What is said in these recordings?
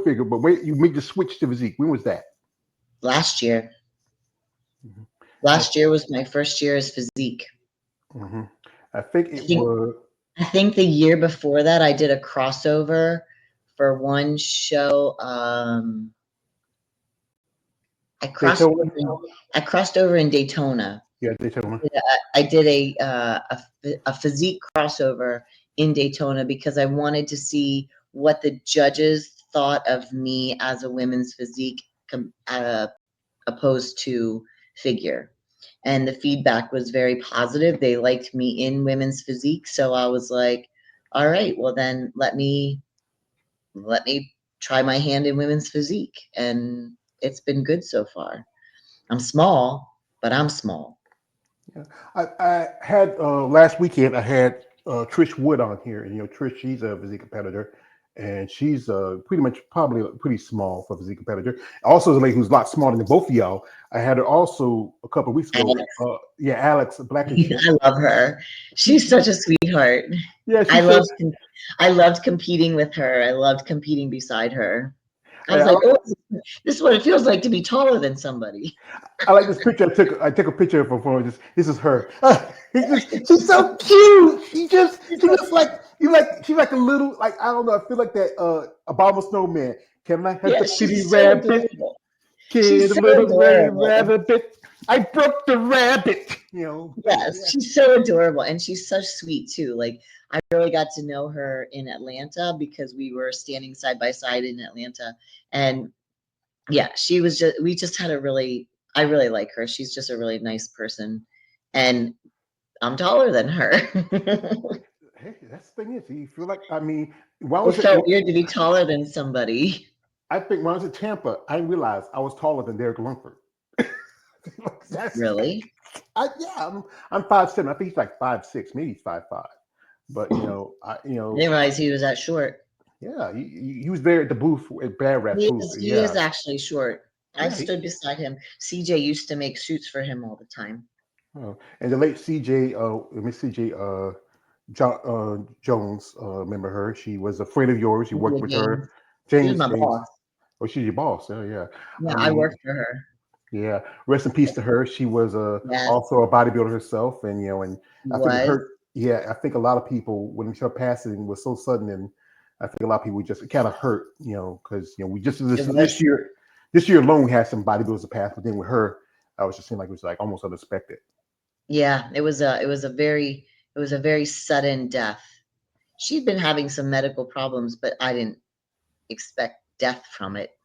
figure, but wait, you made the switch to physique. When was that? Last year. Mm-hmm. Last year was my first year as physique. Mm-hmm. I think I it think was I think the year before that I did a crossover for one show. I crossed Daytona. I crossed over in Daytona. Yeah, Daytona. I did a physique crossover in Daytona because I wanted to see what the judges thought of me as a women's physique opposed to figure. And the feedback was very positive. They liked me in women's physique, so I was like, all right, well then let me try my hand in women's physique, and it's been good so far. I'm small, but I'm small. Yeah. I had last weekend. I had Trish Wood on here, and Trish, she's a physique competitor, and she's pretty much probably pretty small for a physique competitor. Also, is a lady who's a lot smaller than both of y'all. I had her also a couple of weeks ago. Alex. Yeah, Alex Blankenship. I love her. She's such a sweetheart. Yeah, I she's so. loved I loved competing with her. I loved competing beside her. I was I like, like, oh, this is what it feels like to be taller than somebody. I like this picture. I took a picture of her for this is her. She's so cute. She looks like she's like a little like I don't know. I feel like that Obama snowman. Can I have Yeah, the pretty she's so rabbit? adorable. Kid, She's a so little gray adorable. rabbit. I broke the rabbit. Yes, Yeah. she's so adorable, and she's such sweet too. Like I really got to know her in Atlanta because we were standing side by side in Atlanta, and yeah, she was just we just had a really I really like her. She's just a really nice person, and I'm taller than her. Hey, that's the thing is, you feel like I mean, when I It was at, felt weird to be taller than somebody. I think when I was at Tampa, I realized I was taller than Derek Lungford. That's Really? yeah, I'm 5'7". I think he's like 5'6", maybe he's 5'5". But I didn't realize he was that short. yeah, he was there at the booth at Bad Rap booth. He is Yeah, actually short. I've yeah. stood beside him. CJ used to make suits for him all the time. And the late CJ, Miss CJ Jones, remember her? She was a friend of yours. You worked CJ with her, James. She was James. my James. boss. Oh, she's your boss. Oh, yeah. Yeah, I I mean, worked for her. yeah. Rest in peace to her. She was Yes, also a bodybuilder herself, and and he I think it was. hurt. Yeah, I think a lot of people when her passing was so sudden, and I think a lot of people just it kind of hurt, because we just It this was. year, this year alone had some bodybuilders to pass, but then with her, I was just seeing like it was like almost unexpected. Yeah, it was a very sudden death. She'd been having some medical problems, but I didn't expect death from it.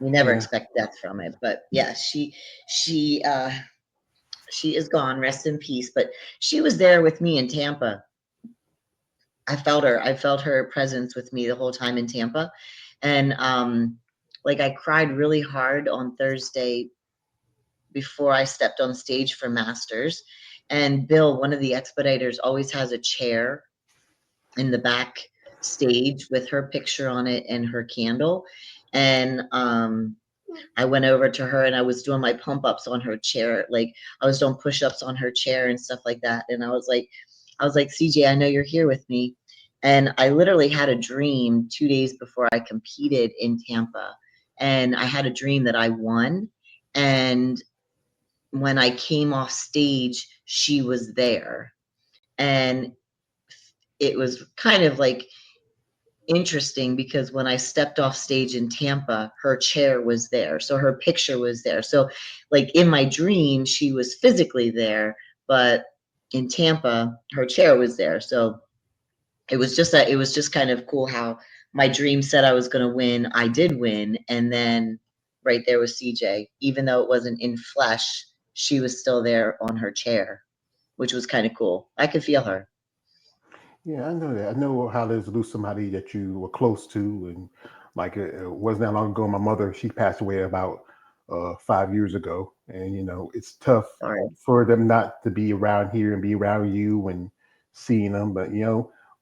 You never Yeah. expect death from it. But yeah, she she is gone. Rest in peace. But she was there with me in Tampa. I felt her. I felt her presence with me the whole time in Tampa. And like I cried really hard on Thursday before I stepped on stage for Masters. And Bill, one of the expediters, always has a chair in the back stage with her picture on it and her candle. And I went over to her and I was doing my pump ups on her chair. Like I was doing push ups on her chair and stuff like that. And I was like, CJ, I know you're here with me. And I literally had a dream 2 days before I competed in Tampa. And I had a dream that I won. And when I came off stage, she was there. And it was kind of like interesting because when I stepped off stage in Tampa, her chair was there. So her picture was there. So, like in my dream, she was physically there, but in Tampa, her chair was there. So it was just kind of cool how my dream said I was going to win. I did win. And then right there was CJ. Even though it wasn't in flesh, she was still there on her chair, which was kind of cool. I could feel her. Yeah, I know that. I know how it is to lose somebody that you were close to, and like it wasn't that long ago. My mother, she passed away about 5 years ago, and it's tough All right. for them not to be around here and be around you and seeing them. But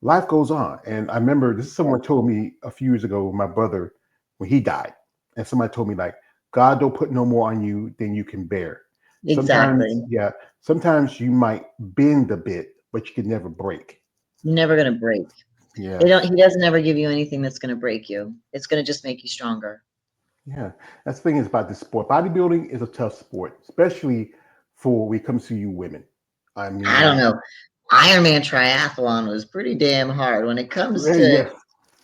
life goes on. And I remember this is someone told me a few years ago. My brother, when he died, and somebody told me like, God don't put no more on you than you can bear. Sometimes, Exactly. yeah, sometimes you might bend a bit, but you can never break. You're never going to break. Yeah. They don't. He doesn't ever give you anything that's going to break you. It's going to just make you stronger. Yeah. That's the thing is about this sport. Bodybuilding is a tough sport, especially for when it comes to you women. I I don't mean, know. Ironman triathlon was pretty damn hard. yeah,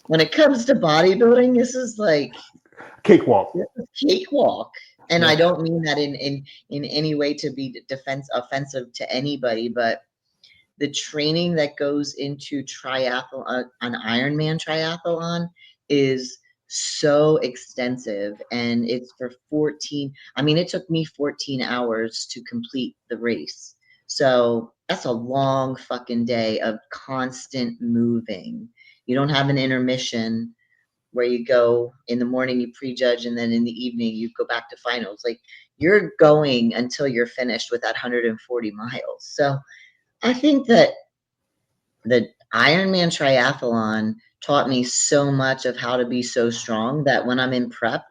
When it comes to bodybuilding, this is like cakewalk. this is cakewalk. And I Yeah. don't mean that in any way to be offensive to anybody, but the training that goes into triathlon, an Ironman triathlon, is so extensive, and it's for 14. I mean, it took me 14 hours to complete the race. So that's a long fucking day of constant moving. You don't have an intermission where you go in the morning, you prejudge, and then in the evening you go back to finals. Like, you're going until you're finished with that 140 miles. So I think that the Ironman triathlon taught me so much of how to be so strong that when I'm in prep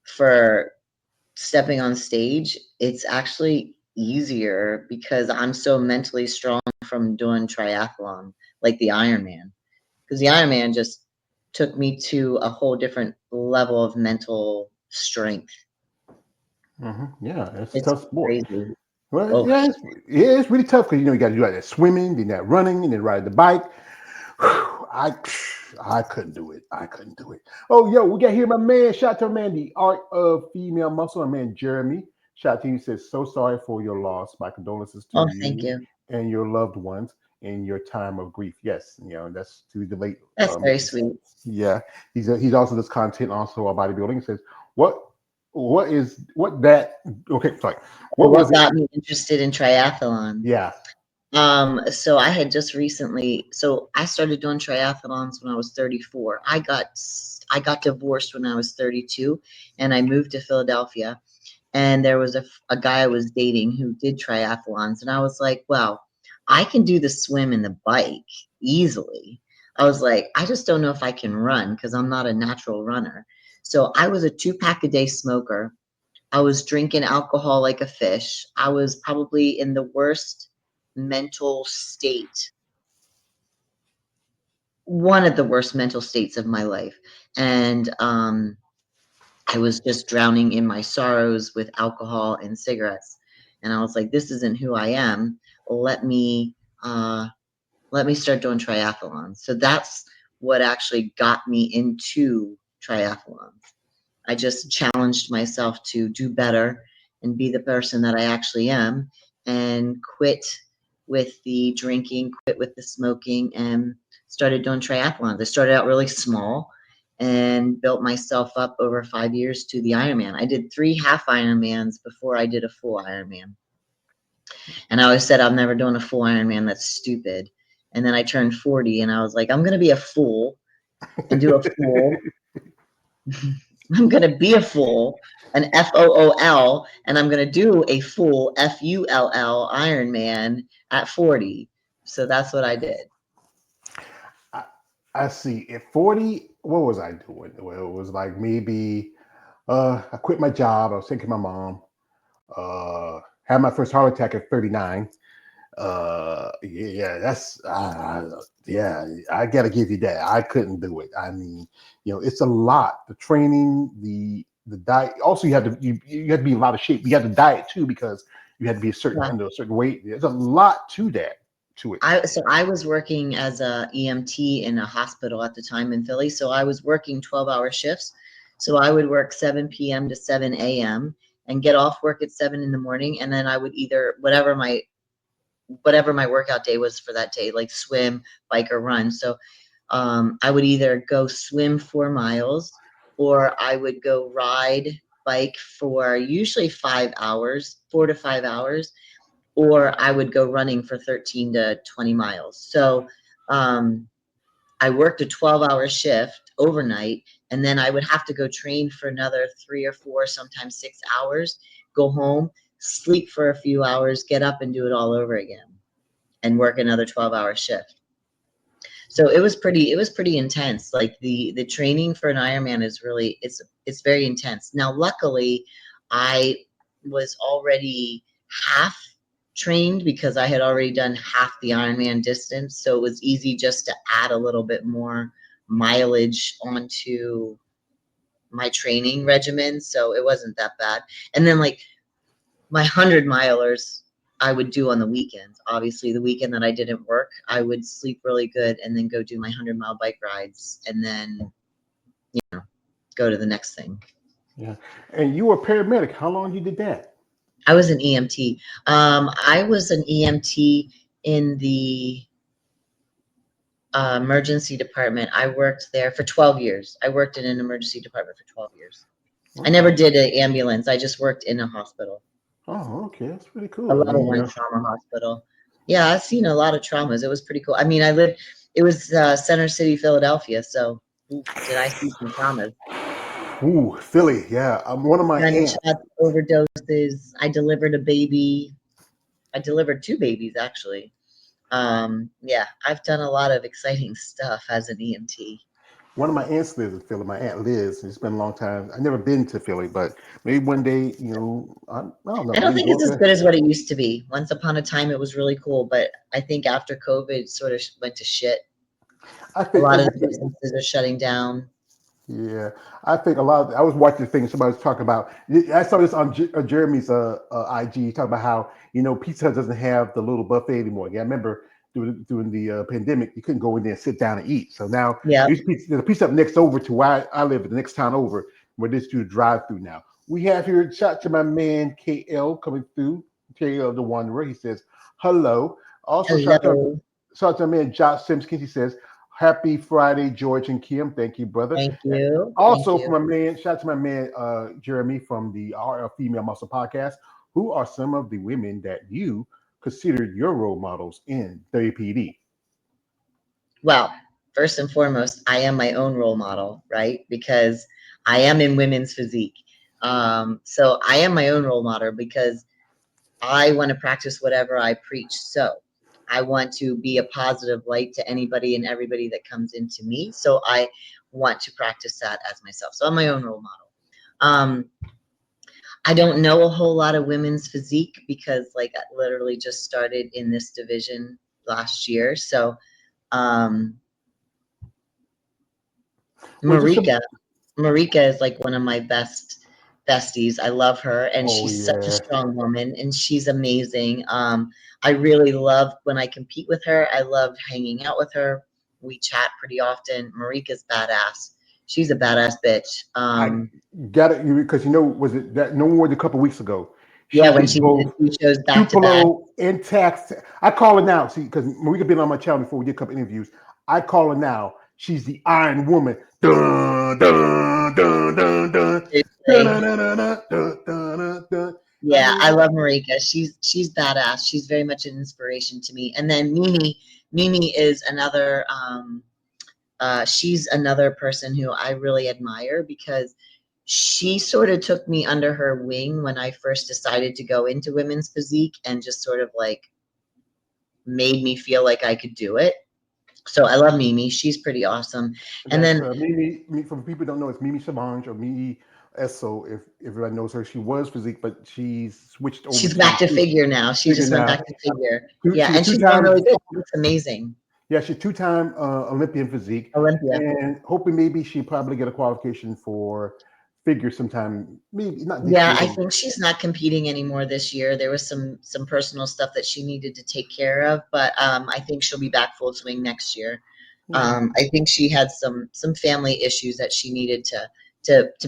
for stepping on stage, it's actually easier because I'm so mentally strong from doing triathlon, like the Ironman. Because the Ironman just took me to a whole different level of mental strength. Yeah, it's a It's tough sport. crazy. Well, Oh, yeah, it's really tough because you got to do that swimming, then that running, and then riding the bike. I I couldn't do it. I couldn't do it. Oh, yo, we got here my man. Shout out to my man, the art of female muscle. My man Jeremy. Shout out to you. He says, so sorry for your loss. My condolences to oh, thank you you. and your loved ones in your time of grief. Yes, that's to the late. That's very sweet. Yeah, he's also this content also about bodybuilding. He says, what is what that? Okay, sorry. What was What it? got me interested in triathlon? Yeah. So I had just recently, so I started doing triathlons when I was 34. I got divorced when I was 32, and I moved to Philadelphia. And there was a guy I was dating who did triathlons, and I was like, well, I can do the swim and the bike easily. I was like, I just don't know if I can run because I'm not a natural runner. So I was a 2 pack a day smoker. I was drinking alcohol like a fish. I was probably in the worst mental state, one of the worst mental states of my life. And I was just drowning in my sorrows with alcohol and cigarettes. And I was like, this isn't who I am. Let me uh, let me start doing triathlons. So that's what actually got me into triathlons. I just challenged myself to do better and be the person that I actually am, and quit with the drinking, quit with the smoking, and started doing triathlons. I started out really small and built myself up over 5 years to the Ironman. I did 3 half Ironmans before I did a full Ironman. And I always said, I'm never doing a full Ironman. That's stupid. And then I turned 40 and I was like, I'm going to be a fool and do a full. I'm going to be a fool, an FOOL, and I'm going to do a full FULL Ironman at 40. So that's what I did. I, I see. At 40, what was I doing? Well, it was like maybe I quit my job. I was taking my mom. Had my first heart attack at 39. Yeah, that's yeah. I gotta give you that. I couldn't do it. I mean, it's a lot. The training, the diet. Also, you have to be in a lot of shape. You have to diet too because you had to be a certain Yeah. under a certain weight. There's a lot to that to it. I was working as a EMT in a hospital at the time in Philly. So I was working 12-hour shifts. So I would work 7 p.m. to 7 a.m. and get off work at 7 in the morning. And then I would either whatever my workout day was for that day, like swim, bike, or run. So I would either go swim 4 miles, or I would go ride bike for usually 5 hours, 4 to 5 hours, or I would go running for 13 to 20 miles. So um, I worked a 12-hour shift overnight, and then I would have to go train for another 3 or 4, sometimes 6 hours, go home, sleep for a few hours, get up and do it all over again and work another 12-hour shift. So it was pretty intense. Like the training for an Ironman is really it's very intense. Now, luckily, I was already half trained because I had already done half the Ironman distance. So it was easy just to add a little bit more mileage onto my training regimen. So it wasn't that bad. And then like my 100 milers I would do on the weekends. Obviously, the weekend that I didn't work, I would sleep really good and then go do my 100-mile bike rides and then, go to the next thing. Yeah. And you were a paramedic. How long you did that? I was an EMT. I was an EMT in the emergency department. I worked there for 12 years. I worked in an emergency department for 12 years. I never Wow. did an ambulance. I just worked in a hospital, Oh, okay. That's pretty a cool. I level mean, one trauma hospital. Yeah, I've seen a lot of traumas. It was pretty cool. I mean, it was Center City, Philadelphia. So did I see some traumas? ooh, Philly. Yeah. One of my aunts. Gunshots, overdoses. I delivered a baby. I delivered two babies, actually. Yeah, I've done a lot of exciting stuff as an EMT. One of my aunts lives in Philly. My aunt Liz. It's been a long time. I've never been to Philly, but maybe one day, I don't know. I don't Maybe think go it's up as there. good as what it used to be. Once upon a time, it was really cool, but I think after COVID sort of went to shit. I A think, lot of the businesses are shutting down. yeah, I think a lot. I was watching the thing. Somebody was talking about. I saw this on Jeremy's IG. Talking about how Pizza Hut doesn't have the little buffet anymore. Yeah, I remember during the pandemic, you couldn't go in there and sit down and eat. So now Yeah. there's a pizza up next over to where I live, the next town over, where this do drive through now. We have here shout to my man KL coming through. KL the Wanderer. He says hello. Also Hello. shout out to my man Josh Simpkins. He says happy Friday, George and Kim. Thank you, brother. Thank you. Thank Also, you. from my man, shout out to my man Jeremy from the RL Female Muscle Podcast. Who are some of the women that you consider your role models in WPD? Well, first and foremost, I am my own role model, right? Because I am in women's physique. So I am my own role model because I want to practice whatever I preach. So I want to be a positive light to anybody and everybody that comes into me. So I want to practice that as myself. So I'm my own role model. I don't know a whole lot of women's physique because like I literally just started in this division last year. So Well, just some. Marika, Marika is like one of my besties. I love her, and Oh she's such a yeah, strong woman, and she's amazing. I really love when I compete with her. I love hanging out with her. We chat pretty often. Marika's badass. She's a badass bitch. I got it because was it that no more than a couple weeks ago? Yeah, She when did she did both two shows back to back. Tupelo and Tax. I call her now. See, because Marika been on my channel before we did a couple interviews. I call her now. She's the Iron Woman. Dun, dun, dun, dun, dun. Dun, dun, dun, dun, dun, dun, dun, dun. I Yeah, I mean, love Marika. She's badass. She's very much an inspiration to me. And then Mimi is another. She's another person who I really admire because she sort of took me under her wing when I first decided to go into women's physique and just sort of like made me feel like I could do it. So I love Mimi. She's pretty awesome. And that's then Mimi. For people who don't know, it's Mimi Savange or Mimi Esso. If everyone knows her, she was physique, but she's switched over she's to back to figure now. She figure just went now. back to figure. Yeah, She's a and she's doing two-time. really good. She looks amazing. Yeah, she's two-time Olympian physique, Olympia. and hoping maybe she probably get a qualification for figure sometime. Maybe not this Yeah, year. I think she's not competing anymore this year. There was some personal stuff that she needed to take care of, but I think she'll be back full swing next year. Yeah, I think she had some family issues that she needed to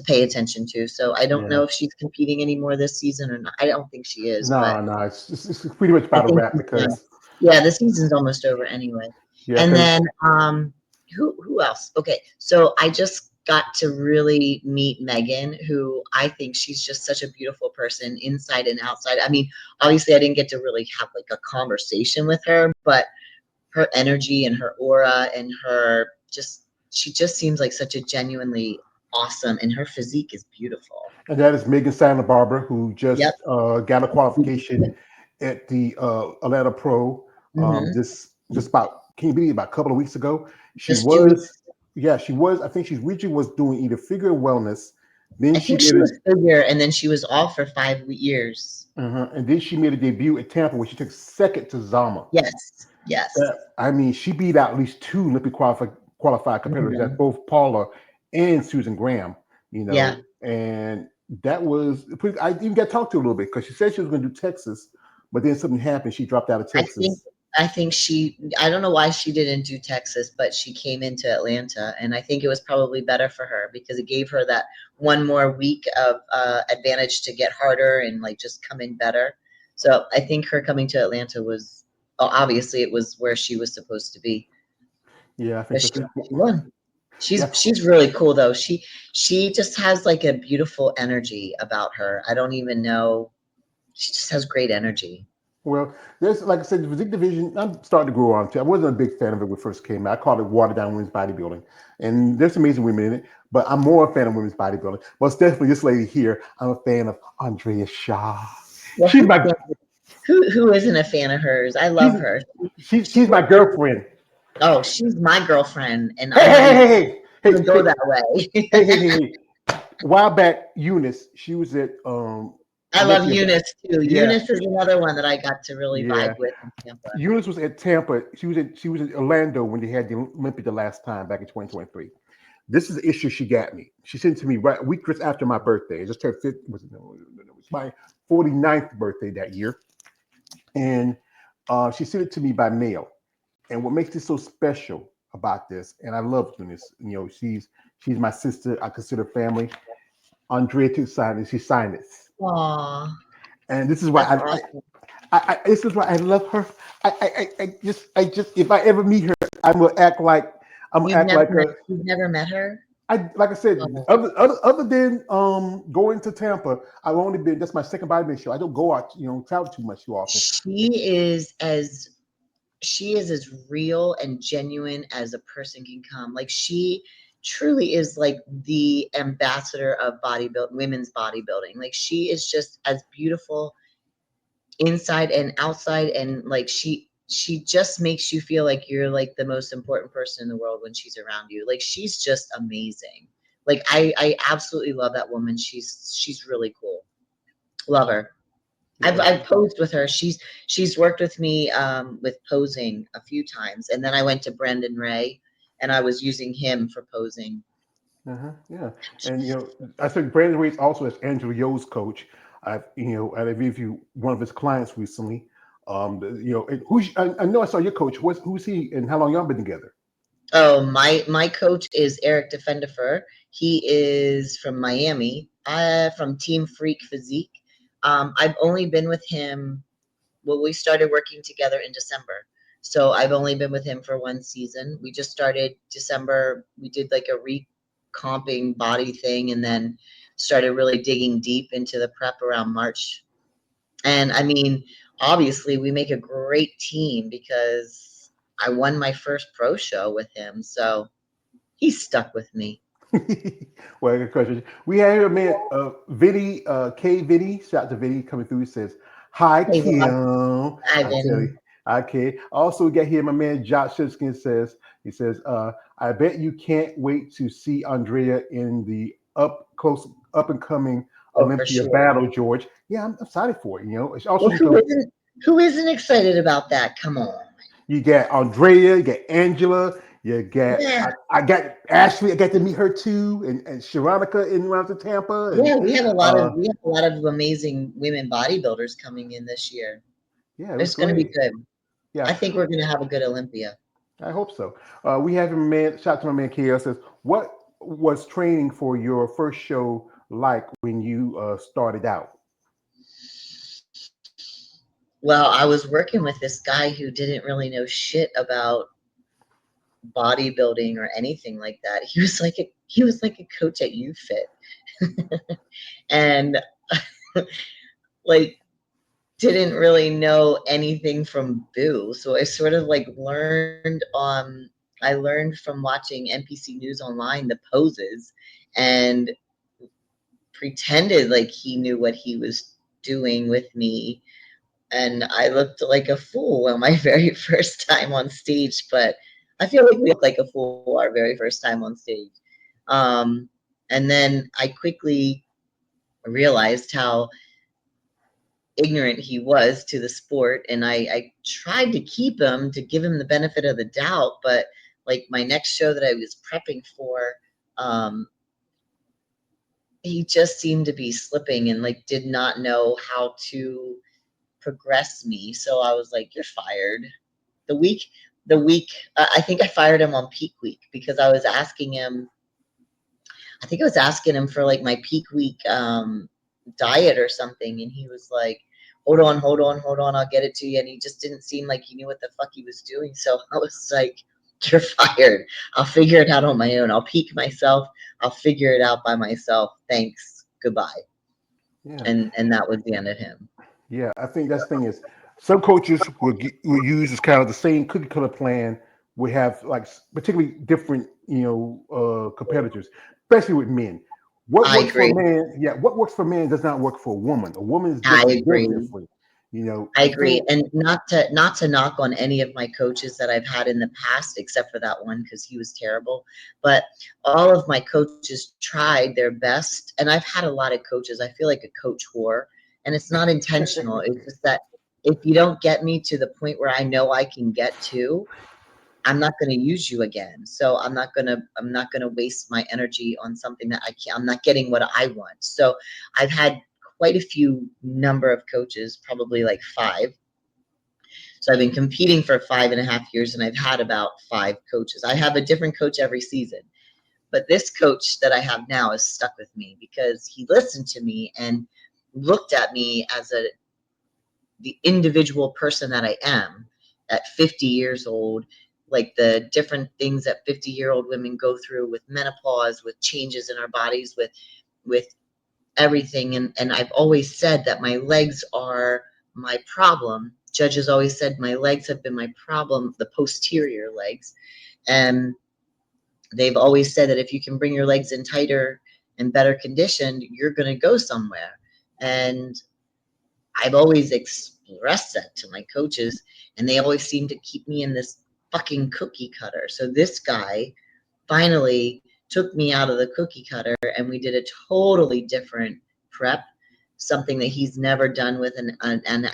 pay attention to. So I don't yeah. know if she's competing anymore this season or not. I don't think she is, but No, no, it's pretty much I about a think wrap she's done. because Yeah, the season's almost over anyway. yeah, And because then who else? Okay, so I just got to really meet Megan, who I think she's just such a beautiful person inside and outside. I mean, obviously I didn't get to really have like a conversation with her, but her energy and her aura and her just she just seems like such a genuinely awesome, and her physique is beautiful. and that is Megan Santa Barbara who Yep. just got a qualification at the Atlanta Pro. Hmm. Just about can you believe about a couple of weeks ago. She Just 2 weeks. was yeah she was I think she originally was doing either figure wellness Then I she think made she a was figure, and then she was off for 5 years. and then she made a debut at Tampa where she took second to Zama. Yes, yes. I mean, she beat out at least two Olympic qualified competitors. That's Mhm. both Paula and Susan Graham. You Yeah, know, and that was I even got to talk to her a little bit because she said she was going to do Texas, but then something happened. She dropped out of I think Texas. I think I don't know why she didn't do Texas, but she came into Atlanta, and I think it was probably better for her because it gave her that one more week of advantage to get harder and like just come in better. So I think her coming to Atlanta was, oh, obviously it was where she was supposed to be. Yeah, I But think so too. she won. Yeah. She's really cool though. She just has like a beautiful energy about her. I don't even know. She just has great energy. Well, there's like I said, the physique division. I'm starting to grow on to. I wasn't a big fan of it when it first came out. I called it watered down women's bodybuilding, and there's amazing women in it. But I'm more a fan of women's bodybuilding. But it's definitely this lady here. I'm a fan of Andrea Shaw. Well, She's my who isn't a fan of hers? I she's love her. She she's my worked with, girlfriend. oh, she's my girlfriend, and Hey I'm not hey even hey hey gonna hey go hey that way. hey hey hey. Hey. A while back, Eunice, she was at I love Olympia. Eunice too. Yeah, Eunice is another one that I got to really yeah. vibe with in Tampa. Eunice was at Tampa. She was in Orlando when they had the Olympia the last time back in 2023. This is the issue she got me. She sent it to me right a week just after my birthday. I just turned 50, it was my 49th birthday that year. And she sent it to me by mail. And what makes this so special about this, and I love Eunice, she's my sister. I consider family. Andrea took signed it. She signed this. Aw, And this is why that's awesome. this is why I love her. I just if I ever meet her, I'm gonna act like a You've never met her? I like I said, Oh. other than going to Tampa, I've only been that's my second bodybuilding show. I don't go out, travel too much too often. She is as she is as real and genuine as a person can come. Like she truly is like the ambassador of women's bodybuilding. Like she is just as beautiful inside and outside, and like she just makes you feel like you're like the most important person in the world when she's around you. Like she's just amazing. Like I absolutely love that woman. She's really cool. Love her. Yeah, I've posed with her. She's worked with me with posing a few times, and then I went to Brendan Ray, and I was using him for posing. yeah, and I think Brandon Reed also as Angela Yo's coach. I've interviewed one of his clients recently. And I know I saw your coach. Who's he, and how long y'all been together? Oh, my coach is Eric Defendifer. He is from Miami, from Team Freak Physique. I've only been with him. Well, we started working together in December, so I've only been with him for one season. We just started December. We did like a recomping body thing, and then started really digging deep into the prep around March. And I mean, obviously, we make a great team because I won my first pro show with him, so he's stuck with me. Well, good question. We have here a man, Vinny, K Vinny. Shout out to Vinny coming through. He says, "Hi Hey, Rob, Kim." I tell you, Ivan. okay. Also, we got here my man Josh Shipskin he says, "I bet you can't wait to see Andrea in the up and coming Oh, for Olympia sure. battle, George." Yeah, I'm excited for it. It's also Well, she's gonna who isn't excited about that? Come on. you got Andrea, you got Angela, you got Yeah, I got Ashley. I got to meet her too, and Sharonica in around to Tampa, and yeah, uh, we have a lot of amazing women bodybuilders coming in this year. yeah, it was It's going to be great. good. Yeah, I think we're going to have a good Olympia. I hope so. We have a man. Shout out to my man KL says, "What was training for your first show like when you started out?" Well, I was working with this guy who didn't really know shit about bodybuilding or anything like that. He was like a coach at UFit, and like didn't really know anything from Boo. So I sort of like I learned from watching NPC News Online the poses and pretended like he knew what he was doing with me. And I looked like a fool on my very first time on stage, but I feel like we look like a fool our very first time on stage. Um, And then I quickly realized how ignorant he was to the sport, and I tried to keep him, to give him the benefit of the doubt, but like my next show that I was prepping for, he just seemed to be slipping and like did not know how to progress me. So I was like, you're fired. The week, I think I fired him on peak week because I was asking him, I think I was asking him for like my peak week diet or something. And he was like, hold on, hold on, hold on. I'll get it to you. And he just didn't seem like he knew what the fuck he was doing. So I was like, you're fired. I'll figure it out on my own. I'll peak myself. I'll figure it out by myself. Thanks. Goodbye. Yeah. And that was the end of him. Yeah, I think that's the thing is some coaches will use this kind of the same cookie cutter plan. We have like particularly different, competitors, especially with men. What I works for a agree. man, yeah, what works for a man does not work for a woman. A woman is I different, built agree. different. I I agree. think And not to knock on any of my coaches that I've had in the past, except for that one because he was terrible. But all of my coaches tried their best. And I've had a lot of coaches. I feel like a coach whore. And it's not intentional. It's just that if you don't get me to the point where I know I can get to, I'm not going to use you again. So I'm not going to waste my energy on something that I'm not getting what I want. So I've had quite a few number of coaches, probably like 5. So I've been competing for 5.5 years, and I've had about 5 coaches. I have a different coach every season. But this coach that I have now is stuck with me because he listened to me and looked at me as the individual person that I am at 50 years old, like the different things that 50-year-old women go through with menopause, with changes in our bodies, with everything. And I've always said that my legs are my problem. Judges always said my legs have been my problem, the posterior legs. And they've always said that if you can bring your legs in tighter and better conditioned, you're going to go somewhere. And I've always expressed that to my coaches, and they always seem to keep me in this fucking cookie cutter. So this guy finally took me out of the cookie cutter, and we did a totally different prep, something that he's never done with an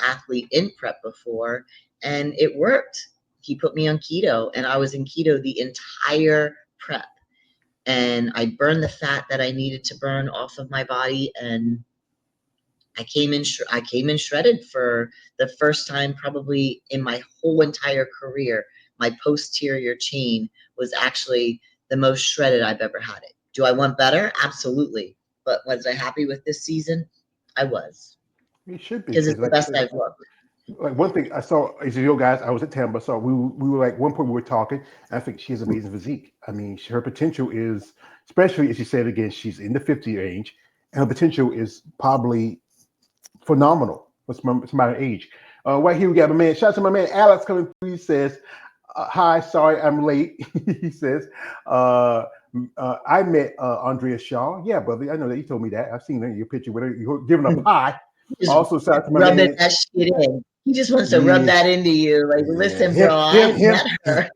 athlete in prep before, and it worked. He put me on keto, and I was in keto the entire prep, and I burned the fat that I needed to burn off of my body, and I came in shredded for the first time probably in my whole entire career. My posterior chain was actually the most shredded I've ever had it. Do I want better? Absolutely. But was I happy with this season? I was, it should be because because, it's the like I best said, I've looked. like one thing I saw is you guys. I was at Tampa, so we were like one point we were talking. And I think she has amazing physique. I mean, her potential is, especially as you said again, she's in the 50 range, and her potential is probably phenomenal for somebody age. Right here we got my man. Shout out to my man Alex coming through. He says, "Hi, sorry I'm late." He says, "I met Andrea Shaw. Yeah, brother, I know that you told me that. I've seen your picture with her. You're giving a pie." Just Also, shout out to my rubbing man. that shit in. He just wants to rub Yeah, that into you. Like, yeah, listen, bro, I've met her.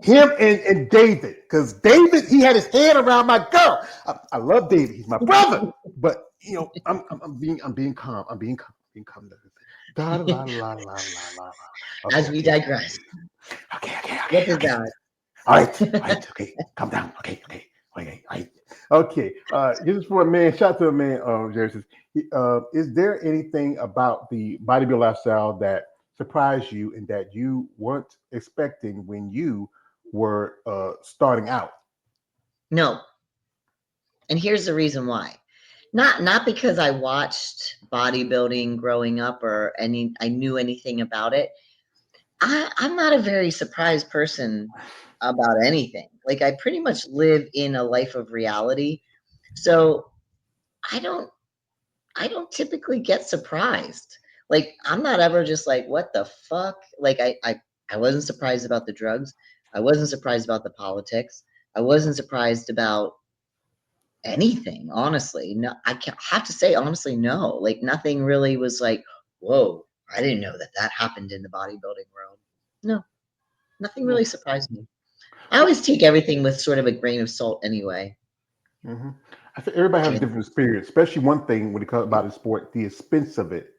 him, and David, because David, he had his hand around my girl. I love David. He's my brother. But I'm being calm. I'm being calm. Being calm. Da, la, la, la, la, la. Okay, As we okay, digress. okay, okay, okay, What is okay. that? All right, all right, okay. Calm down. Okay, okay, okay, all right. Okay. This is for a man. Shout out to a man. Jerry says, is there anything about the bodybuilding lifestyle that surprised you and that you weren't expecting when you were starting out? No. And here's the reason why. Not because I watched bodybuilding growing up or I knew anything about it. I'm not a very surprised person about anything. Like I pretty much live in a life of reality. So I don't I don't typically get surprised. Like I'm not ever just like, what the fuck? Like I wasn't surprised about the drugs. I wasn't surprised about the politics. I wasn't surprised about anything, honestly. No, have to say honestly, no. Like nothing really was like, whoa, I didn't know that that happened in the bodybuilding world. No, nothing really surprised me. I always take everything with sort of a grain of salt anyway. Mm-hmm. I think everybody has a Okay. different experience, especially one thing when it comes about the sport, the expense of it,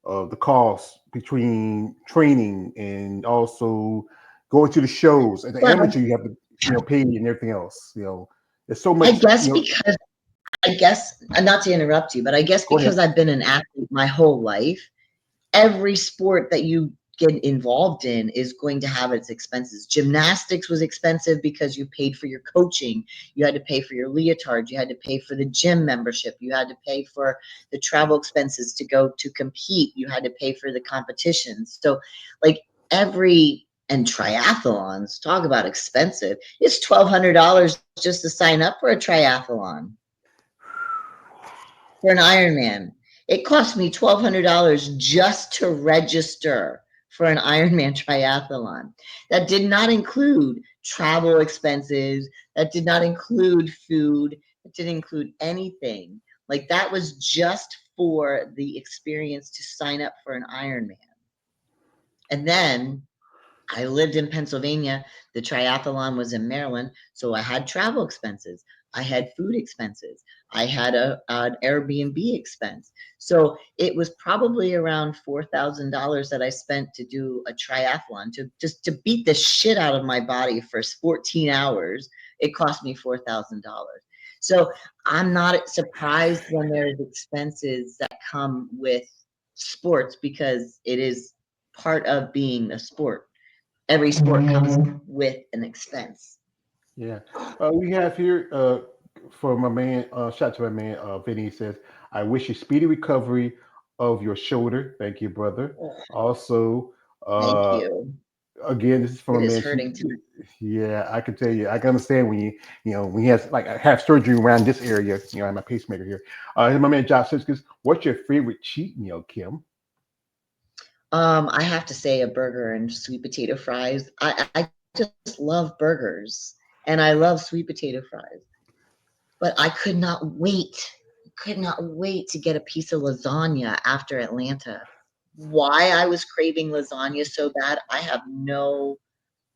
the cost between training and also going to the shows. At the Well, amateur, you have to, pay and everything else. There's so I much, guess because I guess not to interrupt you, but I guess go ahead. because I've been an athlete my whole life, every sport that you get involved in is going to have its expenses. Gymnastics was expensive because you paid for your coaching, you had to pay for your leotard, you had to pay for the gym membership, you had to pay for the travel expenses to go to compete, you had to pay for the competitions. So like and triathlons, talk about expensive. It's $1,200 just to sign up for a triathlon, for an Ironman. It cost me $1,200 just to register for an Ironman triathlon. That did not include travel expenses. That did not include food. It didn't include anything. Like that was just for the experience to sign up for an Ironman. And then I lived in Pennsylvania. The triathlon was in Maryland. So I had travel expenses. I had food expenses. I had an Airbnb expense. So it was probably around $4,000 that I spent to do a triathlon, to just to beat the shit out of my body for 14 hours. It cost me $4,000. So I'm not surprised when there's expenses that come with sports because it is part of being a sport. Every sport comes with an expense. Yeah. We have here for my man, shout out to my man, Vinny. He says, I wish you speedy recovery of your shoulder. Thank you, brother. Oh, Also, thank uh, you. again, this is from It a is man. hurting tonight. Yeah, I can tell you, I can understand when when he has like have surgery around this area. I have my pacemaker here. My man Josh Siskis, what's your favorite cheat meal, Kim? I have to say a burger and sweet potato fries. I just love burgers and I love sweet potato fries. But I could not wait to get a piece of lasagna after Atlanta. Why I was craving lasagna so bad, I have no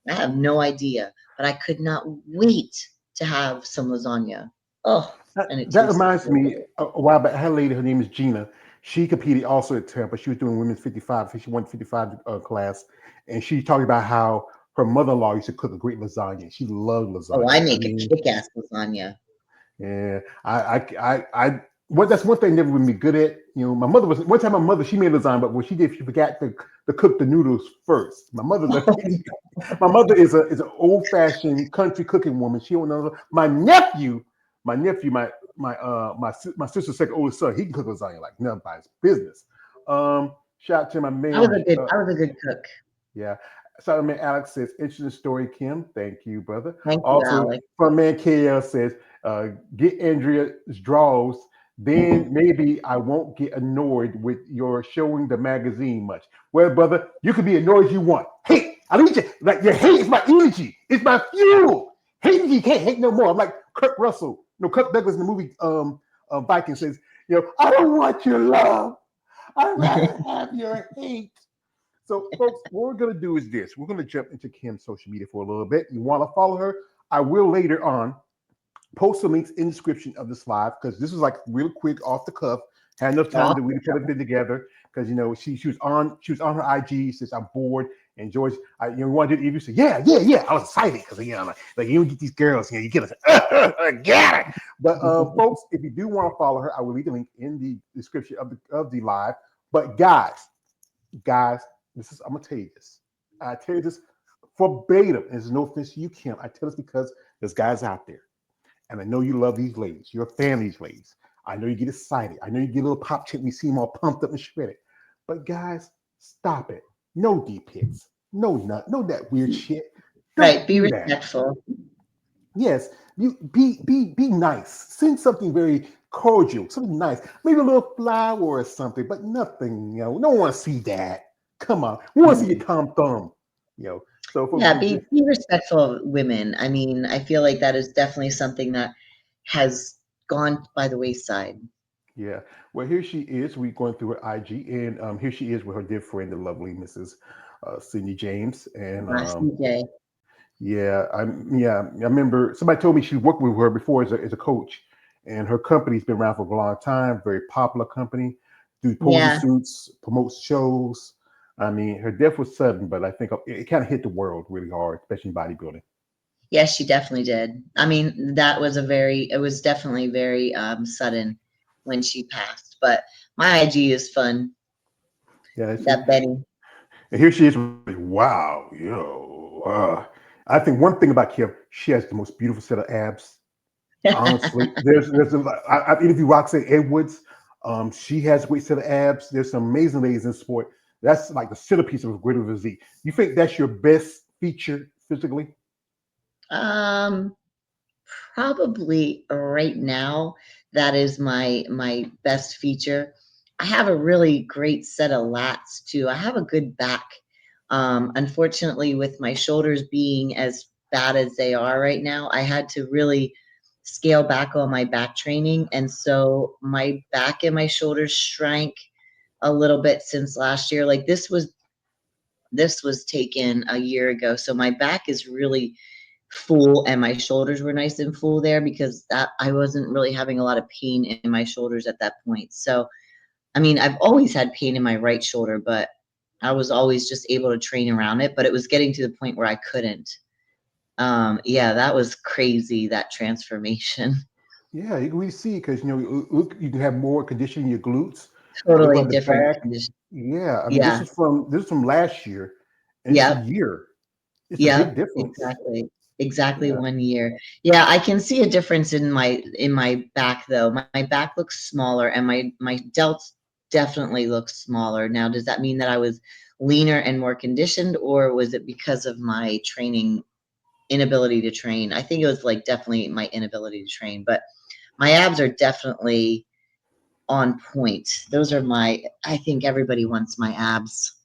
idea. But I could not wait to have some lasagna. Oh, and it That tasted reminds so me, good. a while back, I had a lady, her name is Gina. She competed also at Tampa. She was doing women's 55, she won 55 class. And she talked about how her mother-in-law used to cook a great lasagna. She loved Oh, I lasagna. I make a mean, kick-ass lasagna. yeah, that's one thing never been be good at. My mother was one time. My mother she made lasagna, but what she did, she forgot to cook the noodles first. My mother is an old fashioned country cooking woman. She don't know. My nephew, my sister's second oldest son, he can cook lasagna like nobody's business. Shout out to my man. I was a good cook. Yeah. So man Alex says, interesting story, Kim. Thank you, brother. Thank you, Also, Alex. from man KL says, get Andrea's draws, then maybe I won't get annoyed with your showing the magazine much. Well, brother, you can be annoyed as you want. Hate, I need you. Like your hate is my energy. It's my fuel. Hate you can't hate no more. I'm like Kirk Russell. No, Kirk Douglas in the movie Viking says, I don't want your love. I'd rather have your hate. So, folks, what we're going to do is this. We're going to jump into Kim's social media for a little bit. You want to follow her? I will later on post the links in the description of this live because this was like real quick off the cuff. Had enough time Off to the really put everything together because she was on her IG. Says I'm bored and George, wanted to interview. Say yeah. I was excited because like you don't get these girls, you get it, I got it. But folks, if you do want to follow her, I will leave the link in the description of the live. But guys, I'm gonna tell you this. I tell you this verbatim. There's no offense to you, Kim. I tell this because there's guys out there, and I know you love these ladies. You're a fan of these ladies. I know you get excited. I know you get a little pop chip when you see them all pumped up and shredded. But guys, stop it. No deep hits. No nut. No that weird shit. Right. Don't Be do that. respectful. Yes, you be nice. Send something very cordial, something nice. Maybe a little flower or something, but nothing. No one want to see that. Come on, we want to see your Tom Thumb. You know. So folks, Yeah, be respectful of women. I mean, I feel like that is definitely something that has gone by the wayside. yeah. Well, here she is. We're going through her IG, and here she is with her dear friend, the lovely Mrs. Cindy James, and CJ. yeah, I remember somebody told me she worked with her before as a coach, and her company's been around for a long time. Very popular company. Do posing Yeah. suits, promotes shows. I mean, her death was sudden, but I think it kind of hit the world really hard, especially in bodybuilding. Yes, she definitely did. I mean, that was it was definitely very sudden when she passed. But my IG is fun. Yeah, it's, That Betty. and here she is. Wow, yo. I think one thing about Kim, she has the most beautiful set of abs. Honestly, I've interviewed Roxanne Edwards. She has a great set of abs. There's some amazing ladies in sport. That's like the centerpiece of a greater physique. You think that's your best feature physically? um, Probably right now, that is my best feature. I have a really great set of lats too. I have a good back. Unfortunately, with my shoulders being as bad as they are right now, I had to really scale back on my back training, and so my back and my shoulders shrank a little bit since last year. Like this was taken a year ago, so my back is really full and my shoulders were nice and full there because that I wasn't really having a lot of pain in my shoulders at that point. So, I mean, I've always had pain in my right shoulder, but I was always just able to train around it, but it was getting to the point where I couldn't. Yeah, that was crazy, that transformation. Yeah, you can really see because look, you can have more condition in your glutes. Look Totally on the different back. condition. Yeah, I mean Yeah. this is from last year, and it's a Yep. year. It's a big Yep, difference. exactly. Exactly Yeah, 1 year. Yeah, I can see a difference in my back though. My back looks smaller and my delts definitely looks smaller. Now, does that mean that I was leaner and more conditioned, or was it because of my training inability to train? I think it was like definitely my inability to train, but my abs are definitely on point. Those are I think everybody wants my abs.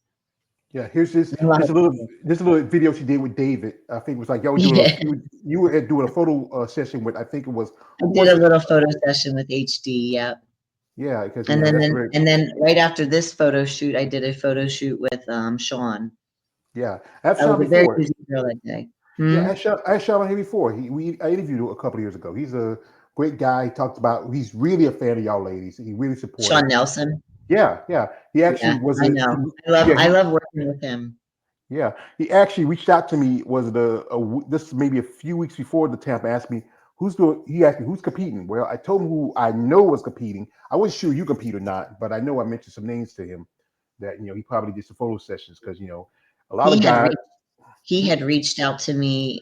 yeah. Here's this A lot this of a little people. this little video she did with David. I think it was like y'all were doing Yeah. you were doing a photo session with, I think it was, I who did was a it? little photo session with HD, yeah. Yeah, because And then, that's then very, and then right after this photo shoot, I did a photo shoot with Sean. yeah. I've I was shot a very before. busy girl that day. Yeah, Hmm? I shot on him before. I interviewed him a couple of years ago. He's a great guy. He talks about, he's really a fan of y'all ladies. He really supportive. Sean Nelson. Yeah, yeah. He actually Yeah, was I a know. yeah I he love working with him. yeah he actually reached out to me. Was this maybe a few weeks before the Tampa, asked me who's doing. He asked me who's competing. Well, I told him who I know was competing. I wasn't sure you compete or not, but I know I mentioned some names to him that he probably did some photo sessions because a lot He of had guys. re- he had reached out to me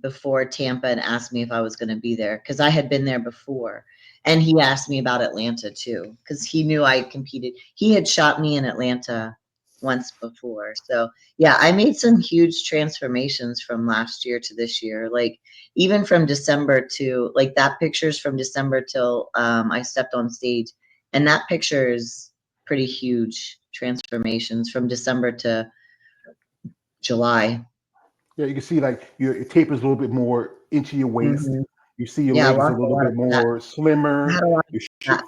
before Tampa and asked me if I was going to be there because I had been there before. And he asked me about Atlanta too because he knew I competed. He had shot me in Atlanta once before. So, yeah, I made some huge transformations from last year to this year. Like, even from December to, like, that picture's from December till I stepped on stage. And that picture is pretty huge transformations from December to July. Yeah, you can see like your tape is a little bit more into your waist. Mhm. You see your Yeah, legs a a little lot bit of fat. more I had slimmer. a lot of Your fat.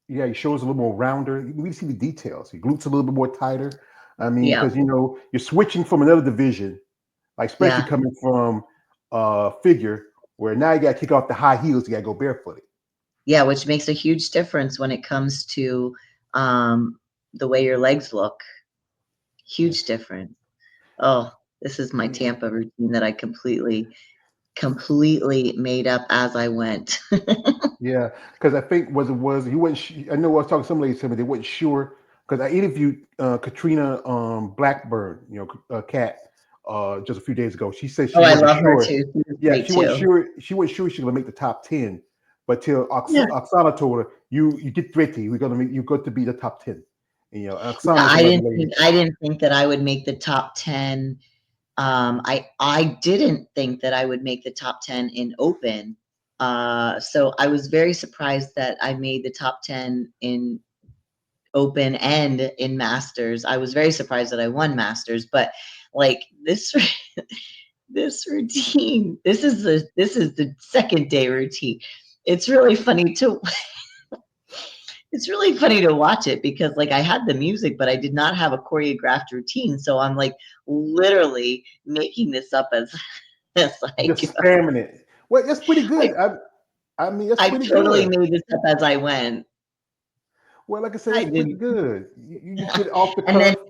yeah, your shoulders a little more rounder. You can really see the details. Your glutes a little bit more tighter. I mean, Yeah, because you're switching from another division, like especially yeah, coming from figure, where now you got to kick off the high heels. You got to go barefooted. yeah, which makes a huge difference when it comes to um, the way your legs look. Yeah, Huge difference. Oh, this is my yeah, Tampa routine that I completely made up as I went. yeah. Because I think was he wasn't. I know I was talking to some ladies, they wasn't sure because I interviewed Katrina Blackburn, Cat, just a few days ago. She said Oh, she I wasn't love her sure. too. She was Yeah, great she wasn't too. sure. She wasn't sure she was gonna make the top 10, but till Yeah. Oksana told her, "You get ready. We're gonna make you got to be the top 10." And, Yeah, Oksana's another lady. I didn't think that I would make the top 10. I didn't think that I would make the top 10 in open. So I was very surprised that I made the top 10 in open and in masters. I was very surprised that I won masters, but like this this routine, this is the second day routine. It's really funny to it's really funny to watch it because like I had the music, but I did not have a choreographed routine. So I'm like literally making this up as as I Just go. spamming it. Well, that's pretty Like good. I mean, that's I pretty totally good. made this up as I went. Well, like I said, I that's pretty didn't. good. You just did it off the And then cuff.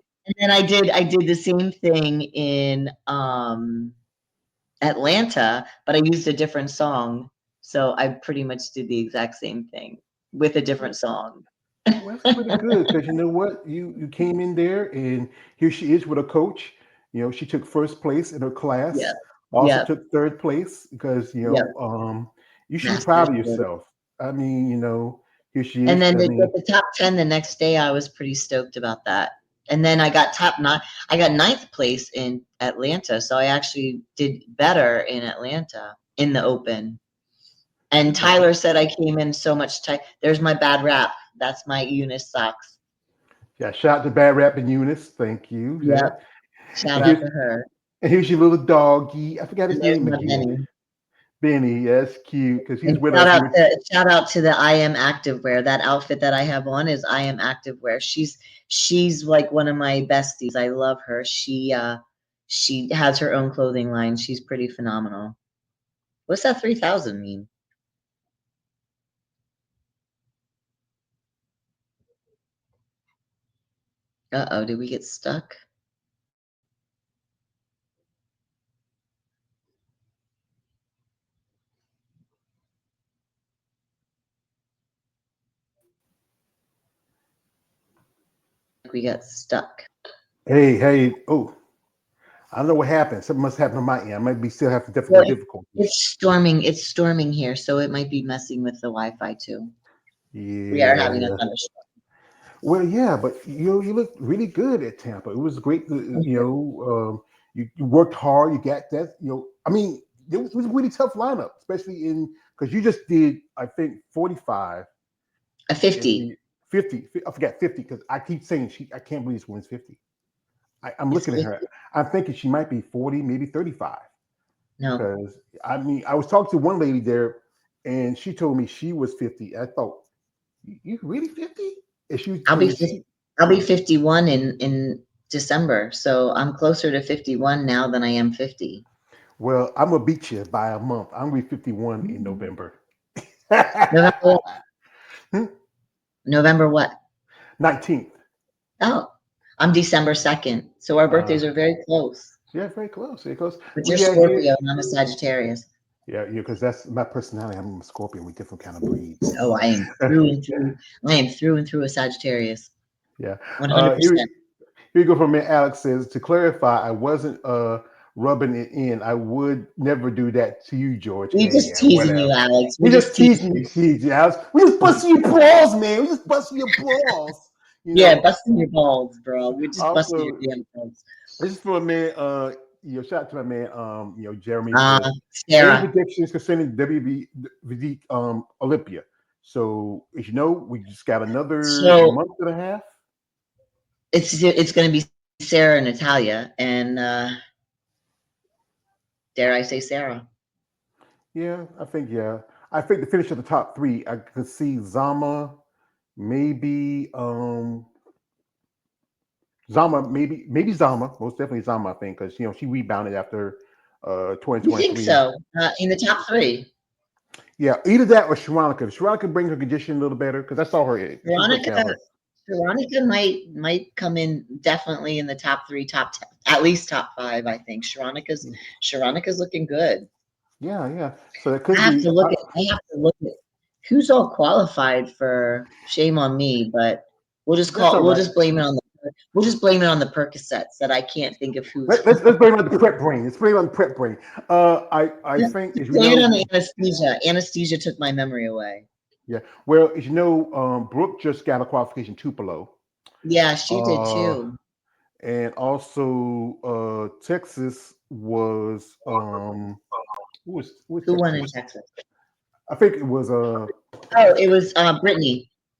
I did the same thing in Atlanta, but I used a different song. So I pretty much did the exact same thing with a different song. Well, that's pretty good because you know what? You came in there and here she is with a coach. You know, she took first place in her Yeah. class. Also Yep. took third place because Yep. you should be Masters. proud of yourself. I mean, here she And is. then I to mean, get the top 10 the next day, I was pretty stoked about that. And then I got top nine. I got ninth place in Atlanta. So I actually did better in Atlanta in the open. And yeah, Tyler said I came in so much tight. There's my bad rap. That's my Eunice socks. yeah. Shout out to Bad Rap and Eunice. Thank you. Yeah. Yep. Shout And out here's to her. and here's your little doggy. I forgot his And there's name my again. Benny. Benny. That's cute because he's And with us. shout out to the I Am Activewear. That outfit that I have on is I Am Activewear. She's like one of my besties. I love her. She has her own clothing line. She's pretty phenomenal. What's that 3,000 mean? Uh-oh, did we get stuck? We got stuck. Hey. Oh, I don't know what happened. Something must happen on my end. I might be still having technical Well, difficulties. it's storming here, so it might be messing with the Wi-Fi too. We are Yeah, having a yeah. thunderstorm. Well, yeah, but you look really good at Tampa. It was great. You worked hard. You got that. I mean, it was a really tough lineup, especially in because you just did I think 45 A in 50. the 50. I forgot 50 because I keep saying she. I can't believe this woman's 50. I'm It's looking at her. 50. I'm thinking she might be 40, maybe 35. No, Because I mean, I was talking to one lady there, and she told me she was 50. I thought, you really 50? And she I'll be and 50, she I'll be 51 in December. So I'm closer to 51 now than I am 50. well, I'm gonna beat you by a month. I'm gonna be 51 in November. November what? November what? 19th. Oh, I'm December 2nd. So our Uh, birthdays are very close. yeah, very close. Very close. But you're We are here. Scorpio and I'm a Sagittarius. Yeah, because that's my personality. I'm a Scorpion. We different kind of breeds. Oh, I am through and through. I am through and through a Sagittarius. Yeah. Here, 100%. here you go from me. Alex says to clarify, I wasn't rubbing it in. I would never do that to you, George. We Yeah, just yeah, teasing whatever. you, Alex. We We just just teasing teasing you. you, teasing you, Alex. We just busting your balls, man. We just busting your balls. You Yeah, know. busting your balls, bro. We're just busting your Also, damn balls. this is for a man. Shout out to my man. Jeremy says any Sarah. predictions concerning WBD Olympia. So as you know, we just got another So month and a half. it's going to be Sarah and Natalia, and dare I say Sarah? Yeah, I think yeah. I think to finish at the top three, I could see Zama, maybe maybe Zama, most definitely Zama. I think because she rebounded after You think 2023. so? In the top three, Yeah, either that or Sharonica. If Sharonica bring her condition a little better, because I saw her. She worked Veronica. out her. Veronica might come in definitely in the top three, top 10, at least top five. I think Sharonica's looking good. Yeah. So that could be. I have to look at who's all qualified for. Shame on me, but That's all we'll right. just blame it on the Percocets that I can't think of who's. Let's blame it on the prep brain. Let's blame it on the prep brain. I think as we Blame it on know, the anesthesia. Anesthesia took my memory away. yeah. Well, as you know, Brooke just got a qualification Tupelo. Yeah, she did Uh, too. and also Texas was who was Who won in Texas? Texas? I think it was Oh, it was Brittany.